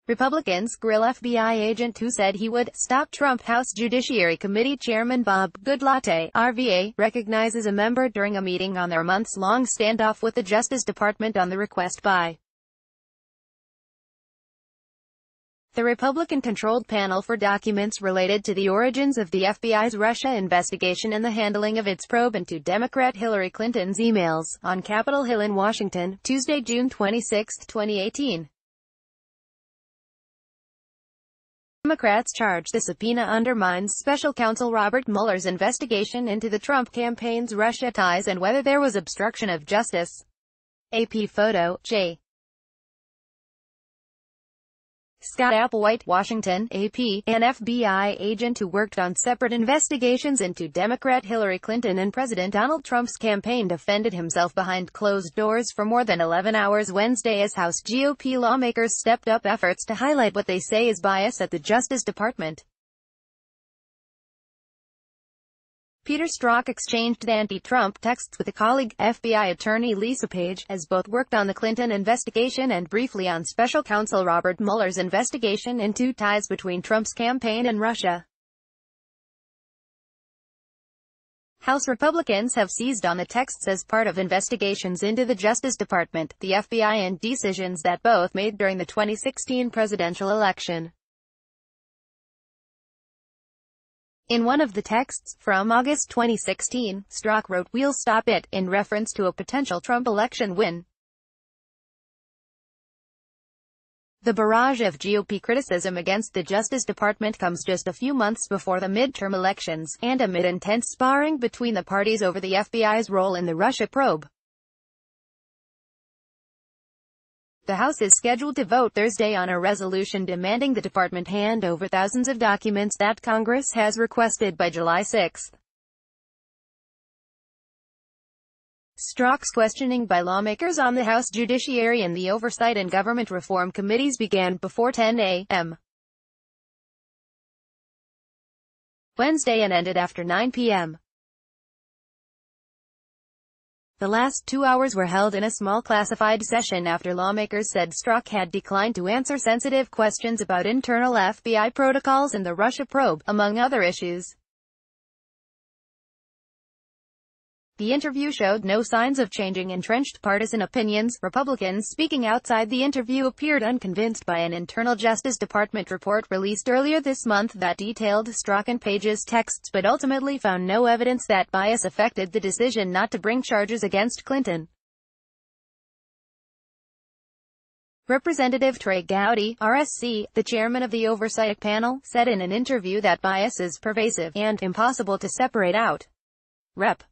Republicans grill FBI agent who said he would stop Trump. House Judiciary Committee Chairman Bob Goodlatte, RVA, recognizes a member during a meeting on their months-long standoff with the Justice Department on the request by the Republican-controlled panel for documents related to the origins of the FBI's Russia investigation and the handling of its probe into Democrat Hillary Clinton's emails, on Capitol Hill in Washington, Tuesday, June 26, 2018. Democrats charge the subpoena undermines special counsel Robert Mueller's investigation into the Trump campaign's Russia ties and whether there was obstruction of justice. AP photo, J. Scott Applewhite, Washington, AP, an FBI agent who worked on separate investigations into Democrat Hillary Clinton and President Donald Trump's campaign, defended himself behind closed doors for more than 11 hours Wednesday as House GOP lawmakers stepped up efforts to highlight what they say is bias at the Justice Department. Peter Strzok exchanged anti-Trump texts with a colleague, FBI attorney Lisa Page, as both worked on the Clinton investigation and briefly on special counsel Robert Mueller's investigation into ties between Trump's campaign and Russia. House Republicans have seized on the texts as part of investigations into the Justice Department, the FBI and decisions that both made during the 2016 presidential election. In one of the texts, from August 2016, Strzok wrote, "We'll stop it," in reference to a potential Trump election win. The barrage of GOP criticism against the Justice Department comes just a few months before the midterm elections, and amid intense sparring between the parties over the FBI's role in the Russia probe. The House is scheduled to vote Thursday on a resolution demanding the department hand over thousands of documents that Congress has requested by July 6. Strzok's questioning by lawmakers on the House Judiciary and the Oversight and Government Reform Committees began before 10 a.m. Wednesday and ended after 9 p.m. The last 2 hours were held in a small classified session after lawmakers said Strzok had declined to answer sensitive questions about internal FBI protocols and the Russia probe, among other issues. The interview showed no signs of changing entrenched partisan opinions. Republicans speaking outside the interview appeared unconvinced by an internal Justice Department report released earlier this month that detailed Strzok and Page's texts but ultimately found no evidence that bias affected the decision not to bring charges against Clinton. Representative Trey Gowdy, RSC, the chairman of the oversight panel, said in an interview that bias is pervasive and impossible to separate out. Rep.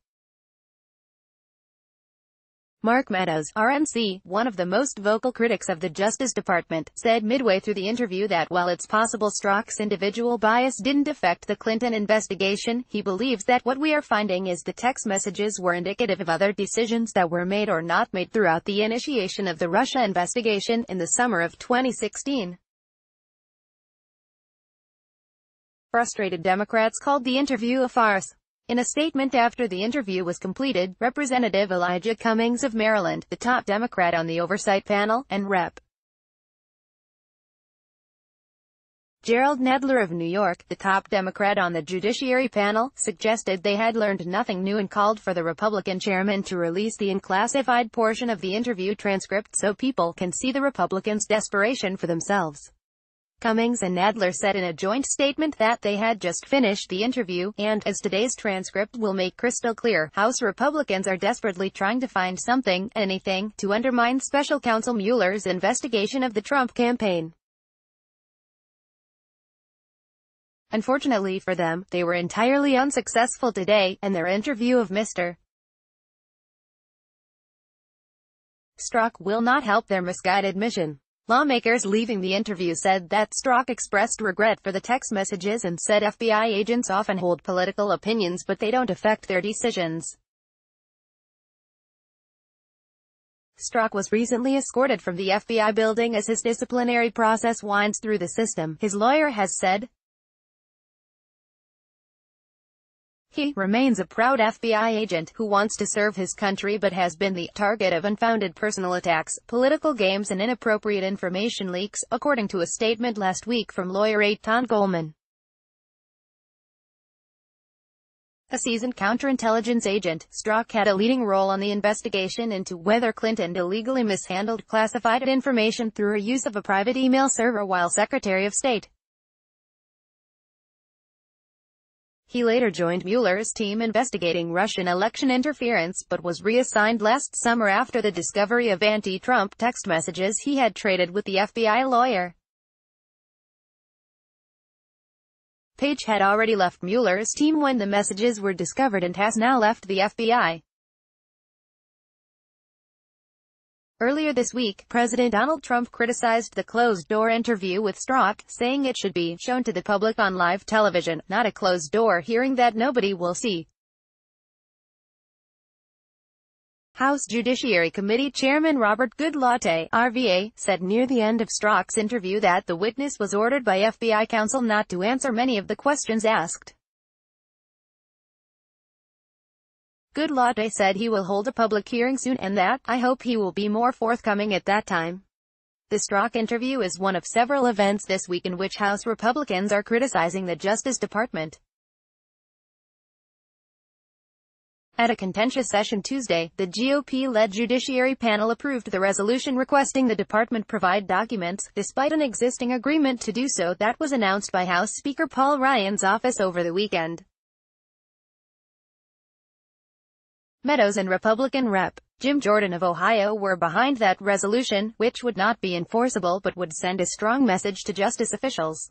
Mark Meadows, RNC, one of the most vocal critics of the Justice Department, said midway through the interview that while it's possible Strzok's individual bias didn't affect the Clinton investigation, he believes that what we are finding is the text messages were indicative of other decisions that were made or not made throughout the initiation of the Russia investigation in the summer of 2016. Frustrated Democrats called the interview a farce. In a statement after the interview was completed, Representative Elijah Cummings of Maryland, the top Democrat on the oversight panel, and Rep. Gerald Nedler of New York, the top Democrat on the Judiciary panel, suggested they had learned nothing new and called for the Republican chairman to release the unclassified portion of the interview transcript so people can see the Republicans' desperation for themselves. Cummings and Nadler said in a joint statement that they had just finished the interview, and, as today's transcript will make crystal clear, House Republicans are desperately trying to find something, anything, to undermine Special Counsel Mueller's investigation of the Trump campaign. Unfortunately for them, they were entirely unsuccessful today, and their interview of Mr. Strzok will not help their misguided mission. Lawmakers leaving the interview said that Strzok expressed regret for the text messages and said FBI agents often hold political opinions but they don't affect their decisions. Strzok was recently escorted from the FBI building as his disciplinary process winds through the system, his lawyer has said. He remains a proud FBI agent who wants to serve his country but has been the target of unfounded personal attacks, political games and inappropriate information leaks, according to a statement last week from lawyer Eitan Goldman. A seasoned counterintelligence agent, Strzok had a leading role on the investigation into whether Clinton illegally mishandled classified information through her use of a private email server while Secretary of State. He later joined Mueller's team investigating Russian election interference, but was reassigned last summer after the discovery of anti-Trump text messages he had traded with the FBI lawyer. Page had already left Mueller's team when the messages were discovered and has now left the FBI. Earlier this week, President Donald Trump criticized the closed-door interview with Strzok, saying it should be shown to the public on live television, not a closed-door hearing that nobody will see. House Judiciary Committee Chairman Robert Goodlatte, RVA, said near the end of Strzok's interview that the witness was ordered by FBI counsel not to answer many of the questions asked. Goodlatte said he will hold a public hearing soon and that, "I hope he will be more forthcoming at that time." The Strzok interview is one of several events this week in which House Republicans are criticizing the Justice Department. At a contentious session Tuesday, the GOP-led Judiciary panel approved the resolution requesting the department provide documents, despite an existing agreement to do so that was announced by House Speaker Paul Ryan's office over the weekend. Meadows and Republican Rep. Jim Jordan of Ohio were behind that resolution, which would not be enforceable but would send a strong message to justice officials.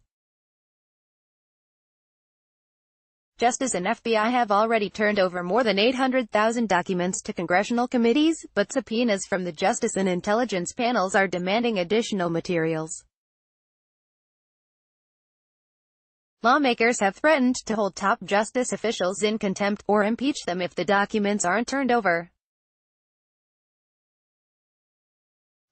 Justice and FBI have already turned over more than 800,000 documents to congressional committees, but subpoenas from the Justice and Intelligence panels are demanding additional materials. Lawmakers have threatened to hold top justice officials in contempt, or impeach them if the documents aren't turned over.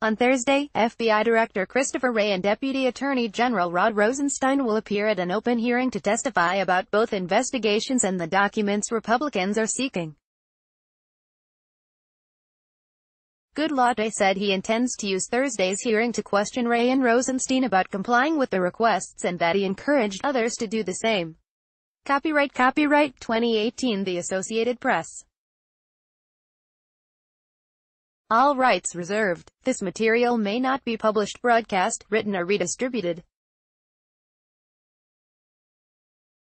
On Thursday, FBI Director Christopher Wray and Deputy Attorney General Rod Rosenstein will appear at an open hearing to testify about both investigations and the documents Republicans are seeking. Goodlatte said he intends to use Thursday's hearing to question Wray and Rosenstein about complying with the requests and that he encouraged others to do the same. Copyright 2018 The Associated Press. All rights reserved. This material may not be published, broadcast, written or redistributed.